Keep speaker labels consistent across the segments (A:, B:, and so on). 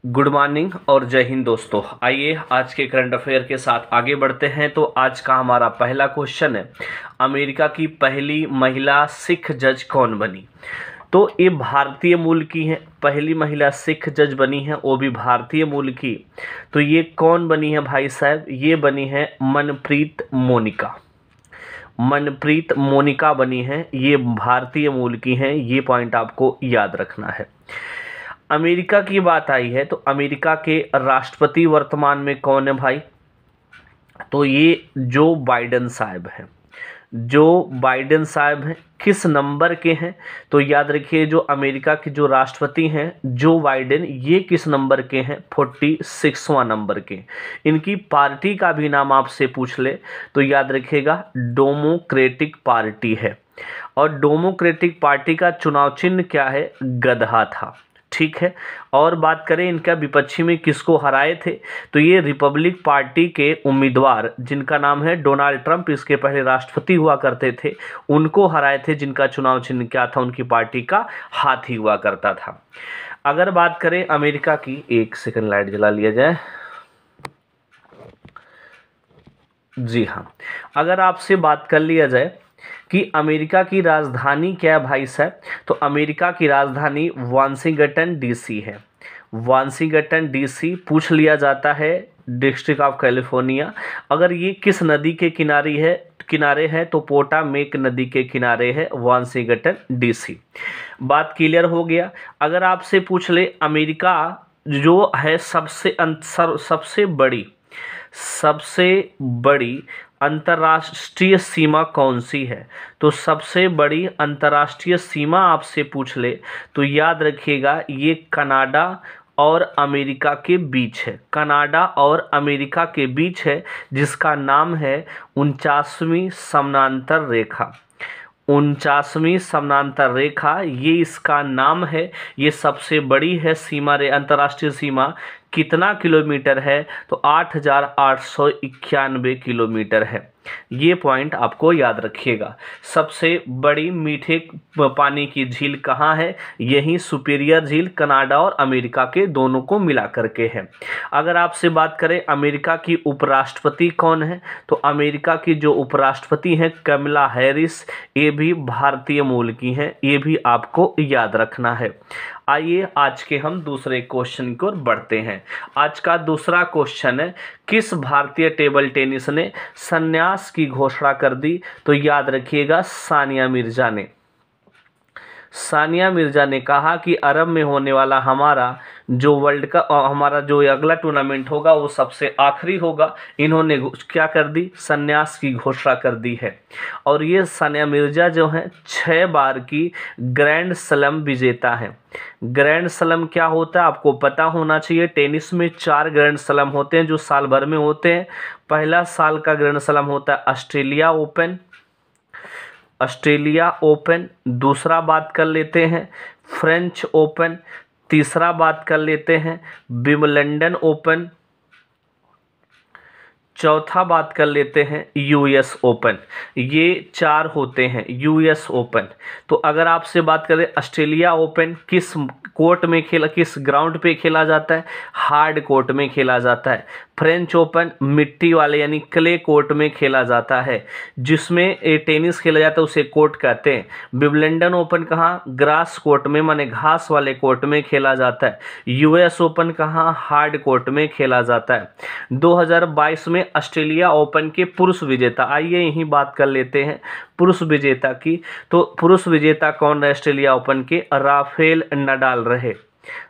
A: Good morning और जय हिंद दोस्तों। आइए आज के करंट अफेयर के साथ आगे बढ़ते हैं। तो आज का हमारा पहला क्वेश्चन है, अमेरिका की पहली महिला सिख जज कौन बनी? तो ये भारतीय मूल की है, पहली महिला सिख जज बनी है, वो भी भारतीय मूल की। तो ये कौन बनी है भाई साहब? ये बनी है मनप्रीत मोनिका। मनप्रीत मोनिका बनी है, ये भारतीय मूल की हैं। ये पॉइंट आपको याद रखना है। अमेरिका की बात आई है तो अमेरिका के राष्ट्रपति वर्तमान में कौन है भाई? तो ये जो बाइडेन साहब हैं। जो बाइडेन साहब हैं किस नंबर के हैं? तो याद रखिए, जो अमेरिका के जो राष्ट्रपति हैं जो बाइडेन, ये किस नंबर के हैं? 46वां नंबर के। इनकी पार्टी का भी नाम आपसे पूछ ले तो याद रखिएगा डेमोक्रेटिक पार्टी है। और डेमोक्रेटिक पार्टी का चुनाव चिन्ह क्या है? गधा था। ठीक है। और बात करें इनका विपक्षी में किसको हराए थे, तो ये रिपब्लिक पार्टी के उम्मीदवार जिनका नाम है डोनाल्ड ट्रंप, इसके पहले राष्ट्रपति हुआ करते थे, उनको हराए थे, जिनका चुनाव चिन्ह क्या था? उनकी पार्टी का हाथी हुआ करता था। अगर बात करें अमेरिका की, एक सेकंड लाइट जला लिया जाए। जी हाँ, अगर आपसे बात कर लिया जाए कि अमेरिका की राजधानी क्या है भाई साहब, तो अमेरिका की राजधानी वाशिंगटन डीसी है। वाशिंगटन डीसी पूछ लिया जाता है, डिस्ट्रिक्ट ऑफ कैलिफोर्निया। अगर ये किस नदी के किनारे है तो पोटामेक नदी के किनारे है वाशिंगटन डीसी। बात क्लियर हो गया। अगर आपसे पूछ ले अमेरिका जो है सबसे बड़ी अंतर्राष्ट्रीय सीमा कौन सी है, तो सबसे बड़ी अंतर्राष्ट्रीय सीमा आपसे पूछ ले तो याद रखिएगा ये कनाडा और अमेरिका के बीच है। कनाडा और अमेरिका के बीच है, जिसका नाम है 49वीं समानांतर रेखा। 49वीं समानांतर रेखा, ये इसका नाम है। ये सबसे बड़ी है सीमा अंतर्राष्ट्रीय सीमा। कितना किलोमीटर है? तो 8,891 किलोमीटर है। ये पॉइंट आपको याद रखिएगा। सबसे बड़ी मीठे पानी की झील कहाँ है? यही सुपीरियर झील कनाडा और अमेरिका के दोनों को मिला करके है। अगर आपसे बात करें अमेरिका की उपराष्ट्रपति कौन है, तो अमेरिका की जो उपराष्ट्रपति हैं कमला हैरिस, ये भी भारतीय मूल की हैं। ये भी आपको याद रखना है। आइए आज के हम दूसरे क्वेश्चन की ओर बढ़ते हैं। आज का दूसरा क्वेश्चन है, किस भारतीय टेबल टेनिस ने संन्यास की घोषणा कर दी? तो याद रखिएगा सानिया मिर्जा ने। सानिया मिर्जा ने कहा कि अरब में होने वाला हमारा जो वर्ल्ड कप, हमारा जो अगला टूर्नामेंट होगा वो सबसे आखिरी होगा। इन्होंने क्या कर दी? संन्यास की घोषणा कर दी है। और ये सानिया मिर्जा जो हैं 6 बार की ग्रैंड स्लैम विजेता हैं। ग्रैंड स्लैम क्या होता है आपको पता होना चाहिए। टेनिस में 4 ग्रैंड स्लैम होते हैं जो साल भर में होते हैं। पहला साल का ग्रैंड स्लैम होता है ऑस्ट्रेलिया ओपन। दूसरा बात कर लेते हैं फ्रेंच ओपन। तीसरा बात कर लेते हैं विंबलडन ओपन। चौथा बात कर लेते हैं यूएस ओपन। ये 4 होते हैं यूएस ओपन। तो अगर आपसे बात करें ऑस्ट्रेलिया ओपन किस किस ग्राउंड पे खेला जाता है? हार्ड कोर्ट में खेला जाता है। फ्रेंच ओपन मिट्टी वाले यानी क्ले कोर्ट में खेला जाता है, जिसमें टेनिस खेला जाता है उसे कोर्ट कहते हैं। विंबलडन ओपन कहाँ? ग्रास कोर्ट में माने घास वाले कोर्ट में खेला जाता है। यूएस ओपन कहाँ? हार्ड कोर्ट में खेला जाता है। 2022 में ऑस्ट्रेलिया ओपन के पुरुष विजेता, आइए यही बात कर लेते हैं पुरुष विजेता की। तो पुरुष विजेता कौन रहे ऑस्ट्रेलिया ओपन के? राफेल नडाल रहे।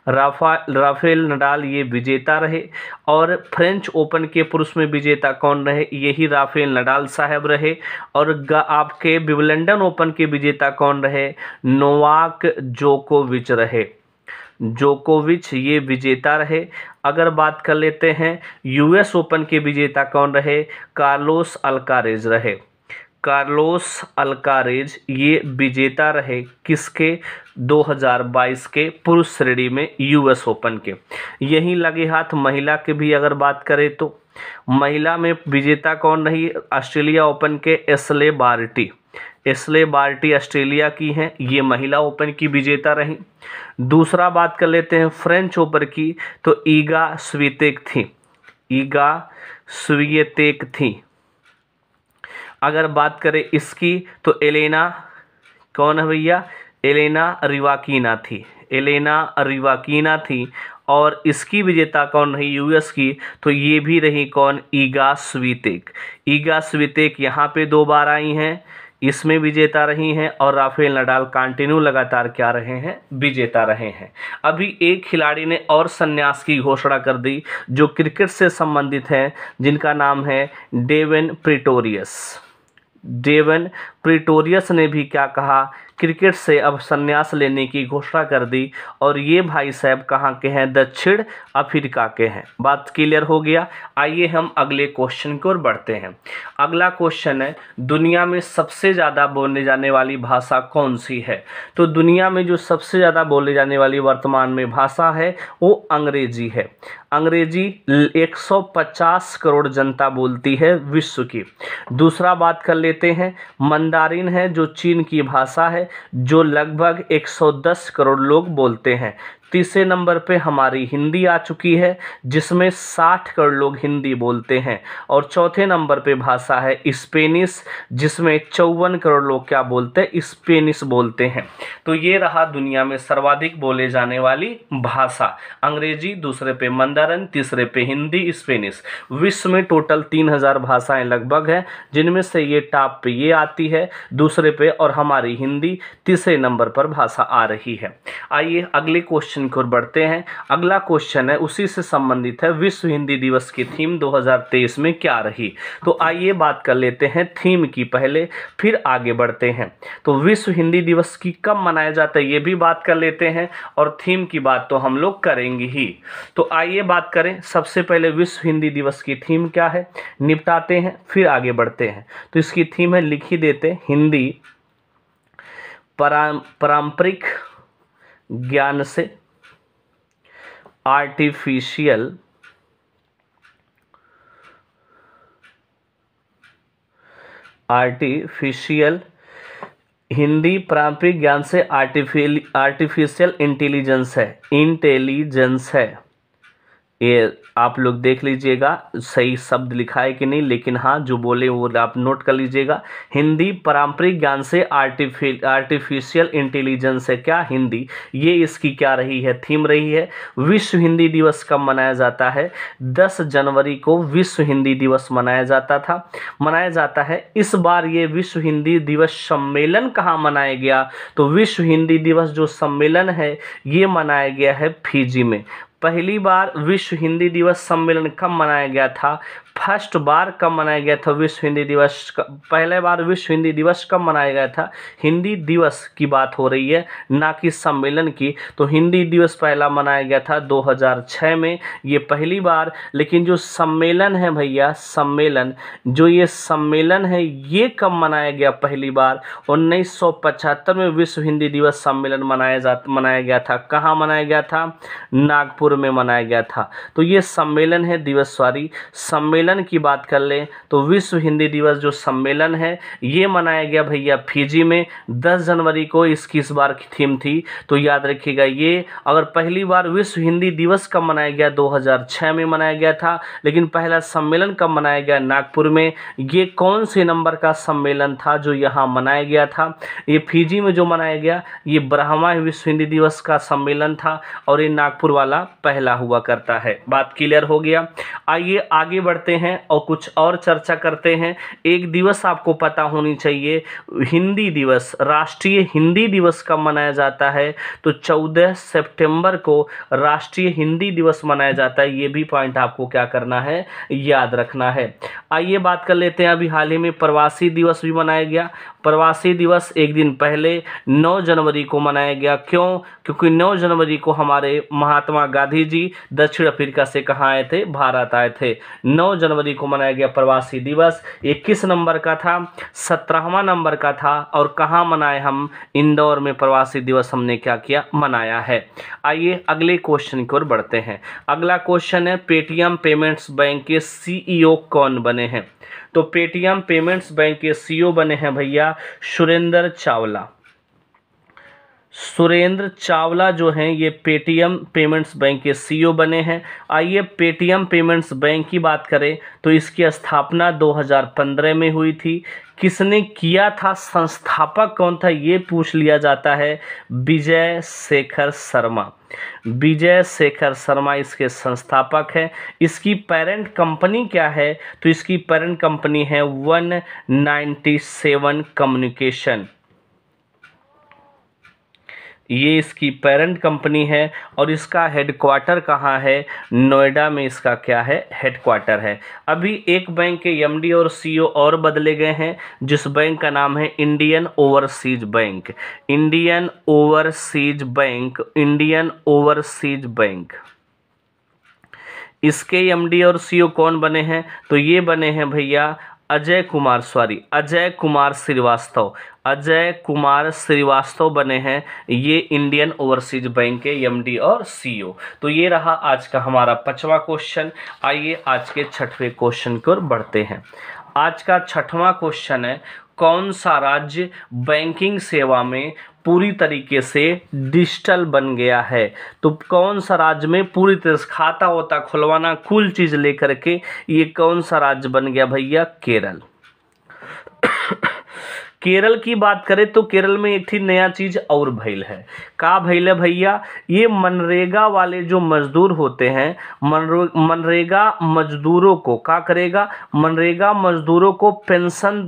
A: राफेल नडाल ये विजेता रहे। और फ्रेंच ओपन के पुरुष में विजेता कौन रहे? यही राफेल नडाल साहब रहे। और आपके विंबलडन ओपन के विजेता कौन रहे? नोवाक जोकोविच रहे। जोकोविच ये विजेता रहे। अगर बात कर लेते हैं यूएस ओपन के विजेता कौन रहे? कार्लोस अल्कारेज रहे। कार्लोस अल्कारेज ये विजेता रहे किसके? 2022 के पुरुष श्रेणी में यूएस ओपन के। यहीं लगे हाथ महिला के भी अगर बात करें तो महिला में विजेता कौन रही ऑस्ट्रेलिया ओपन के? Ashleigh Barty. Ashleigh Barty Australia की हैं, ये महिला ओपन की विजेता रही। दूसरा बात कर लेते हैं फ्रेंच ओपन की, तो ईगा स्वितेक थी। ईगा स्वितेक थी। अगर बात करें इसकी तो एलेना कौन है भैया? एलेना रिवाकीना थी। एलेना रिवाकीना थी। और इसकी विजेता कौन रही यूएस की? तो ये भी रही कौन? ईगा स्वितेक। ईगा स्वितेक यहाँ पे 2 बार आई हैं, इसमें विजेता रही हैं। और राफेल नडाल कंटिन्यू लगातार क्या रहे हैं? विजेता रहे हैं। अभी एक खिलाड़ी ने और संन्यास की घोषणा कर दी जो क्रिकेट से संबंधित हैं, जिनका नाम है डेवन प्रिटोरियस। डेवन प्रिटोरियस ने भी क्या कहा? क्रिकेट से अब संन्यास लेने की घोषणा कर दी। और ये भाई साहब कहाँ के हैं? दक्षिण अफ्रीका के हैं। बात क्लियर हो गया। आइए हम अगले क्वेश्चन की ओर बढ़ते हैं। अगला क्वेश्चन है दुनिया में सबसे ज़्यादा बोलने जाने वाली भाषा कौन सी है? तो दुनिया में जो सबसे ज़्यादा बोले जाने वाली वर्तमान में भाषा है वो अंग्रेजी है। अंग्रेजी 150 करोड़ जनता बोलती है विश्व की। दूसरा बात कर लेते हैं मंदारिन है जो चीन की भाषा है, जो लगभग 110 करोड़ लोग बोलते हैं। तीसरे नंबर पे हमारी हिंदी आ चुकी है जिसमें 60 करोड़ लोग हिंदी बोलते हैं। और चौथे नंबर पे भाषा है स्पेनिश, जिसमें 54 करोड़ लोग क्या बोलते हैं? स्पेनिश बोलते हैं। तो ये रहा दुनिया में सर्वाधिक बोले जाने वाली भाषा, अंग्रेजी, दूसरे पे मंदारिन, तीसरे पे हिंदी, स्पेनिश। विश्व में टोटल 3000 भाषाएं लगभग हैं, जिनमें से ये टॉप पे ये आती है, दूसरे पे और हमारी हिंदी तीसरे नंबर पर भाषा आ रही है। आइए अगले क्वेश्चन की ओर बढ़ते हैं। अगला क्वेश्चन है उसी से संबंधित है, विश्व हिंदी दिवस की थीम 2023 में क्या रही? तो आइए बात कर लेते हैं थीम की पहले, फिर आगे बढ़ते हैं। तो विश्व हिंदी दिवस की कब मनाया जाता है ये भी बात कर लेते हैं, और थीम की बात तो हम लोग करेंगे ही। तो आइए बात करें सबसे पहले विश्व हिंदी दिवस की थीम क्या है, निपटाते हैं, फिर आगे बढ़ते हैं। तो इसकी थीम है, लिख ही देते, हिंदी पारंपरिक ज्ञान से आर्टिफिशियल हिंदी पारंपरिक ज्ञान से आर्टिफिशियल इंटेलिजेंस है। ये आप लोग देख लीजिएगा सही शब्द लिखा है कि नहीं, लेकिन हाँ जो बोले वो आप नोट कर लीजिएगा। हिंदी पारंपरिक ज्ञान से आर्टिफिशियल इंटेलिजेंस है क्या? हिंदी। ये इसकी क्या रही है? थीम रही है। विश्व हिंदी दिवस कब मनाया जाता है? 10 जनवरी को विश्व हिंदी दिवस मनाया जाता है। इस बार ये विश्व हिंदी दिवस सम्मेलन कहाँ मनाया गया? तो विश्व हिंदी दिवस जो सम्मेलन है ये मनाया गया है फिजी में। पहली बार विश्व हिंदी दिवस सम्मेलन कब मनाया गया था? फर्स्ट बार कब मनाया गया था विश्व हिंदी दिवस? पहले बार विश्व हिंदी दिवस कब मनाया गया था? हिंदी दिवस की बात हो रही है, ना कि सम्मेलन की। तो हिंदी दिवस पहला मनाया गया था 2006 में, ये पहली बार। लेकिन जो सम्मेलन है भैया, सम्मेलन है ये कब मनाया गया पहली बार? 1975 में विश्व हिंदी दिवस सम्मेलन मनाया गया था। कहाँ मनाया गया था? नागपुर में मनाया गया था। तो ये सम्मेलन है दिवसवारी। सम्मेलन की बात कर लें तो विश्व हिंदी दिवस जो सम्मेलन है ये मनाया गया भैया फिजी में 10 जनवरी को। इसकी इस बार की थीम थी, तो याद रखिएगा ये। अगर पहली बार विश्व हिंदी दिवस कब मनाया गया? 2006 में मनाया गया था। लेकिन पहला सम्मेलन कब मनाया गया? नागपुर में। ये कौन से नंबर का सम्मेलन था जो यहाँ मनाया गया था? ये फिजी में जो मनाया गया ये ब्रह्मा विश्व हिंदी दिवस का सम्मेलन था, और ये नागपुर वाला पहला हुआ करता है। बात क्लियर हो गया। आइए आगे बढ़ते हैं और कुछ और चर्चा करते हैं। एक दिवस आपको पता होनी चाहिए, हिंदी दिवस, राष्ट्रीय हिंदी दिवस कब मनाया जाता है? तो 14 सितंबर को राष्ट्रीय हिंदी दिवस मनाया जाता है। ये भी पॉइंट आपको क्या करना है? याद रखना है। आइए बात कर लेते हैं, अभी हाल ही में प्रवासी दिवस भी मनाया गया। प्रवासी दिवस एक दिन पहले 9 जनवरी को मनाया गया। क्यों? क्योंकि 9 जनवरी को हमारे महात्मा गांधी जी दक्षिण अफ्रीका से कहाँ आए थे? भारत बताए थे। 9 जनवरी को मनाया गया प्रवासी दिवस। ये किस नंबर का था? 17वां नंबर का था। और कहाँ मनाए हम? इंदौर में प्रवासी दिवस हमने क्या किया? मनाया है। आइए अगले क्वेश्चन की ओर बढ़ते हैं। अगला क्वेश्चन है पेटीएम पेमेंट्स बैंक के सीईओ कौन बने हैं? तो पेटीएम पेमेंट्स बैंक के सीईओ बने हैं भैया सुरेंद्र चावला। सुरेंद्र चावला जो हैं ये पेटीएम पेमेंट्स बैंक के सीईओ बने हैं। आइए पेटीएम पेमेंट्स बैंक की बात करें तो इसकी स्थापना 2015 में हुई थी। किसने किया था? संस्थापक कौन था ये पूछ लिया जाता है। विजय शेखर शर्मा। विजय शेखर शर्मा इसके संस्थापक हैं। इसकी पेरेंट कंपनी क्या है? तो इसकी पेरेंट कंपनी है 197 कम्युनिकेशन। ये इसकी पेरेंट कंपनी है और इसका हेडक्वार्टर कहाँ है? नोएडा में इसका क्या है? हेडक्वार्टर है। अभी एक बैंक के एमडी और सीईओ और बदले गए हैं, जिस बैंक का नाम है Indian overseas bank. Indian overseas bank, Indian overseas bank. इसके एमडी और सीईओ कौन बने हैं? तो ये बने हैं भैया अजय कुमार श्रीवास्तव। अजय कुमार श्रीवास्तव बने हैं ये इंडियन ओवरसीज बैंक के एमडी और सीईओ। तो ये रहा आज का हमारा 5वां क्वेश्चन। आइए आज के 6वें क्वेश्चन की ओर बढ़ते हैं। आज का 6वां क्वेश्चन है कौन सा राज्य बैंकिंग सेवा में पूरी तरीके से डिजिटल बन गया है? तो कौन सा राज्य में पूरी तरह से खाता होता खुलवाना कुल चीज लेकर के ये कौन सा राज्य बन गया भैया? केरल। केरल की बात करें तो केरल में एक थी नया चीज और भइल है। का भइल है भैया? ये मनरेगा वाले जो मजदूर होते हैं, मनरेगा मजदूरों को क्या करेगा? मनरेगा मजदूरों को पेंशन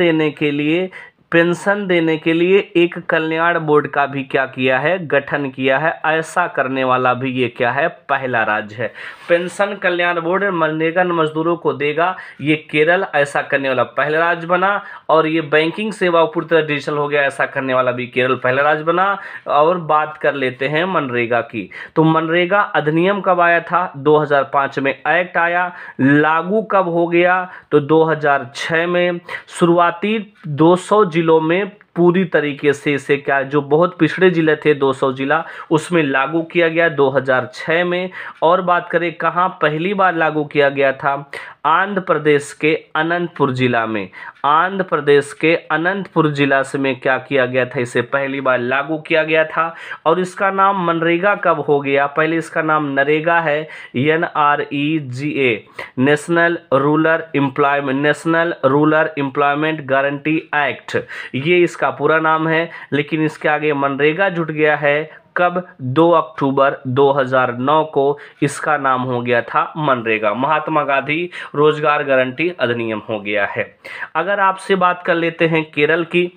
A: देने के लिए एक कल्याण बोर्ड का भी क्या किया है? गठन किया है। ऐसा करने वाला भी ये क्या है? पहला राज्य है। पेंशन कल्याण बोर्ड मनरेगा मजदूरों को देगा, ये केरल ऐसा करने वाला पहला राज्य बना। और ये बैंकिंग सेवा पूरी तरह डिजिटल हो गया, ऐसा करने वाला भी केरल पहला राज्य बना। और बात कर लेते हैं मनरेगा की। तो मनरेगा अधिनियम कब आया था? 2005 में एक्ट आया। लागू कब हो गया? तो 2006 में। शुरुआती 200 जिलों में पूरी तरीके से इसे क्या जो बहुत पिछड़े जिले थे 200 जिला उसमें लागू किया गया 2006 में। और बात करें कहाँ पहली बार लागू किया गया था? आंध्र प्रदेश के अनंतपुर जिला में। आंध्र प्रदेश के अनंतपुर जिला से में क्या किया गया था? इसे पहली बार लागू किया गया था। और इसका नाम मनरेगा कब हो गया? पहले इसका नाम नरेगा है, NREGA, national rural employment guarantee act, ये इसका पूरा नाम है। लेकिन इसके आगे मनरेगा जुट गया है कब? 2 अक्टूबर 2009 को इसका नाम हो गया था मनरेगा। महात्मा गांधी रोजगार गारंटी अधिनियम हो गया है। अगर आपसे बात कर लेते हैं केरल की,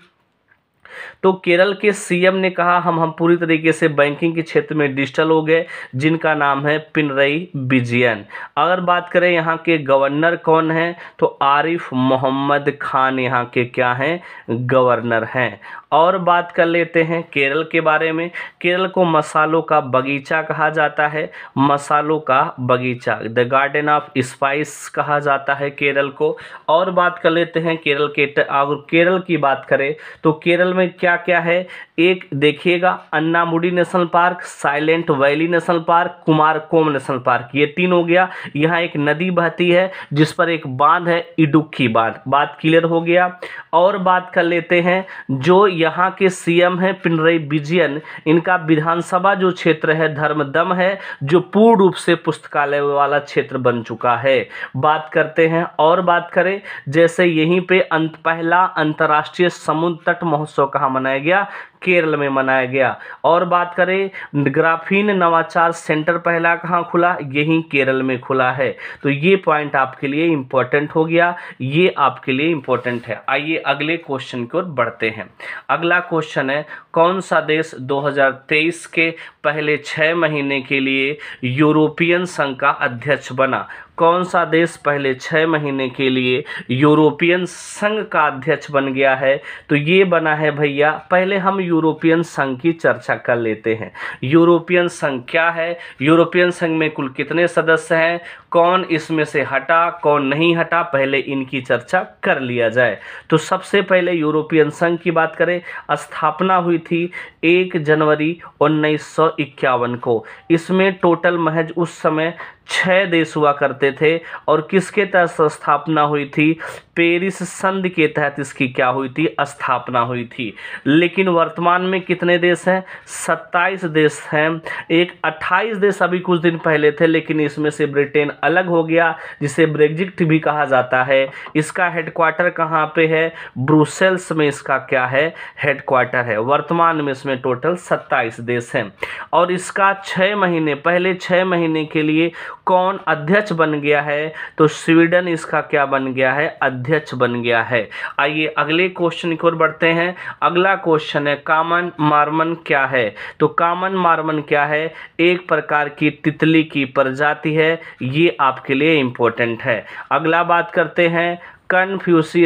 A: तो केरल के सीएम ने कहा हम पूरी तरीके से बैंकिंग के क्षेत्र में डिजिटल हो गए, जिनका नाम है पिनरई विजयन। अगर बात करें यहाँ के गवर्नर कौन हैं? तो आरिफ मोहम्मद खान यहाँ के क्या हैं? गवर्नर हैं। और बात कर लेते हैं केरल के बारे में। केरल को मसालों का बगीचा कहा जाता है। मसालों का बगीचा, द गार्डन ऑफ स्पाइस कहा जाता है केरल को। और बात कर लेते हैं केरल के, अगर केरल की बात करें तो केरल में क्या क्या है? एक देखिएगा Anamudi national park, silent valley national park, Kumarakom national park, ये 3 हो गया। यहाँ एक नदी बहती है जिस पर एक बांध है, इडुक्की बांध। बात क्लियर हो गया। और बात कर लेते हैं जो यहाँ के सीएम हैं पिनरई विजयन, इनका विधानसभा जो क्षेत्र है धर्मदम है, जो पूर्ण रूप से पुस्तकालय वाला क्षेत्र बन चुका है। बात करते हैं और बात करें जैसे यहीं पे पहला अंतर्राष्ट्रीय समुद्र तट महोत्सव कहाँ मनाया गया? केरल में मनाया गया। और बात करें ग्राफीन नवाचार सेंटर पहला कहाँ खुला? यहीं केरल में खुला है। तो ये पॉइंट आपके लिए इंपॉर्टेंट हो गया, ये आपके लिए इंपॉर्टेंट है। आइए अगले क्वेश्चन की ओर बढ़ते हैं। अगला क्वेश्चन है कौन सा देश 2023 के पहले 6 महीने के लिए यूरोपियन संघ का अध्यक्ष बना? कौन सा देश पहले 6 महीने के लिए यूरोपियन संघ का अध्यक्ष बन गया है? तो ये बना है भैया, पहले हम यूरोपियन संघ की चर्चा कर लेते हैं। यूरोपियन संघ क्या है, यूरोपियन संघ में कुल कितने सदस्य हैं, कौन इसमें से हटा कौन नहीं हटा, पहले इनकी चर्चा कर लिया जाए। तो सबसे पहले यूरोपियन संघ की बात करें, स्थापना हुई थी 1 जनवरी 1951 को। इसमें टोटल महज उस समय 6 देश हुआ करते थे और किसके तहत स्थापना हुई थी, पेरिस संधि के तहत इसकी क्या हुई थी, स्थापना हुई थी। लेकिन वर्तमान में कितने देश हैं, 27 देश हैं। एक 28 देश अभी कुछ दिन पहले थे, लेकिन इसमें से ब्रिटेन अलग हो गया, जिसे ब्रेग्जिट भी कहा जाता है। इसका हेडक्वार्टर कहाँ पे है, ब्रुसेल्स में इसका क्या है, हेडक्वार्टर है। वर्तमान में इसमें टोटल 27 देश हैं और इसका 6 महीने पहले 6 महीने के लिए कौन अध्यक्ष बन गया है, तो स्वीडन इसका क्या बन गया है, अध्यक्ष बन गया है। आइए अगले क्वेश्चन की ओर बढ़ते हैं। अगला क्वेश्चन है कॉमन मार्मन क्या है। तो कॉमन मार्मन क्या है, एक प्रकार की तितली की प्रजाति है, ये आपके लिए इंपॉर्टेंट है। अगला बात करते हैं कन्फ्यूशियस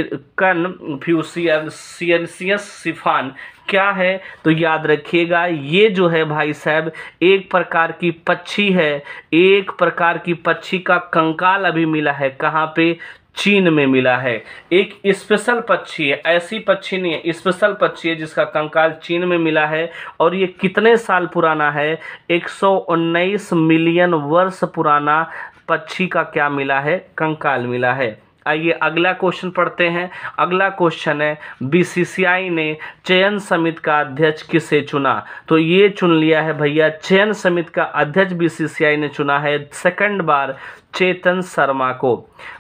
A: सिफान क्या है। तो याद रखिएगा ये जो है भाई साहब एक प्रकार की पक्षी है, एक प्रकार की पक्षी का कंकाल अभी मिला है, कहाँ पे, चीन में मिला है। एक स्पेशल पक्षी है, ऐसी पक्षी नहीं है, स्पेशल पक्षी है जिसका कंकाल चीन में मिला है। और ये कितने साल पुराना है, 119 मिलियन वर्ष पुराना पक्षी का क्या मिला है, कंकाल मिला है। आइए अगला क्वेश्चन पढ़ते हैं। अगला क्वेश्चन है बीसीसीआई ने चयन समिति का अध्यक्ष किसे चुना। तो ये चुन लिया है भैया, चयन समिति का अध्यक्ष बीसीसीआई ने चुना है सेकंड बार चेतन शर्मा को।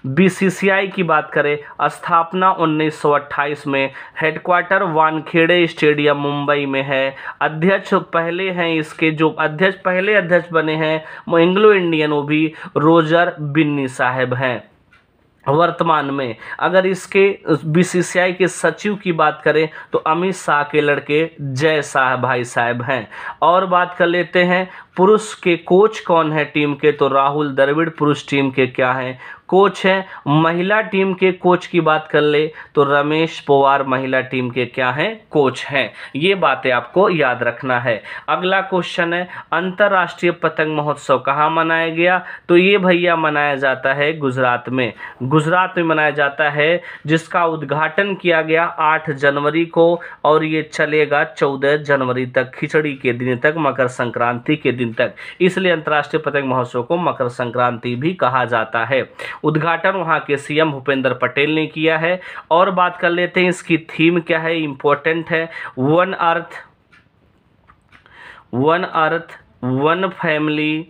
A: बीसीसीआई की बात करें, स्थापना 1928 में, हेडक्वार्टर वानखेड़े स्टेडियम मुंबई में है। अध्यक्ष पहले हैं इसके, जो अध्यक्ष पहले अध्यक्ष बने हैं वो एंग्लो इंडियन, वो भी रोजर बिन्नी साहब हैं। वर्तमान में अगर इसके बीसीसीआई के सचिव की बात करें तो अमित शाह के लड़के जय शाह भाई साहब हैं। और बात कर लेते हैं पुरुष के कोच कौन है टीम के, तो राहुल द्रविड़ पुरुष टीम के क्या हैं, कोच हैं। महिला टीम के कोच की बात कर ले तो रमेश पवार महिला टीम के क्या हैं, कोच हैं। ये बातें आपको याद रखना है। अगला क्वेश्चन है अंतर्राष्ट्रीय पतंग महोत्सव कहाँ मनाया गया। तो ये भैया मनाया जाता है गुजरात में, गुजरात में मनाया जाता है, जिसका उद्घाटन किया गया 8 जनवरी को और ये चलेगा 14 जनवरी तक, खिचड़ी के दिन तक, मकर संक्रांति के दिन तक। इसलिए अंतर्राष्ट्रीय पतंग महोत्सव को मकर संक्रांति भी कहा जाता है। उद्घाटन वहां के सीएम भूपेंद्र पटेल ने किया है। और बात कर लेते हैं इसकी थीम क्या है, इंपॉर्टेंट है, one earth one family,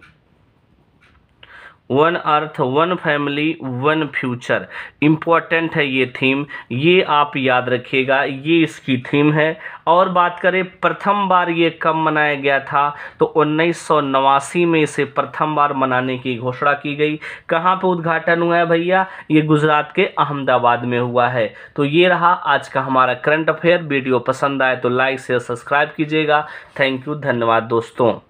A: one earth one family one future. Important है ये थीम, ये आप याद रखिएगा, ये इसकी थीम है। और बात करें प्रथम बार ये कब मनाया गया था, तो 1989 में इसे प्रथम बार मनाने की घोषणा की गई। कहाँ पे उद्घाटन हुआ है भैया, ये गुजरात के अहमदाबाद में हुआ है। तो ये रहा आज का हमारा करंट अफेयर। वीडियो पसंद आए तो लाइक शेयर सब्सक्राइब कीजिएगा। थैंक यू, धन्यवाद दोस्तों।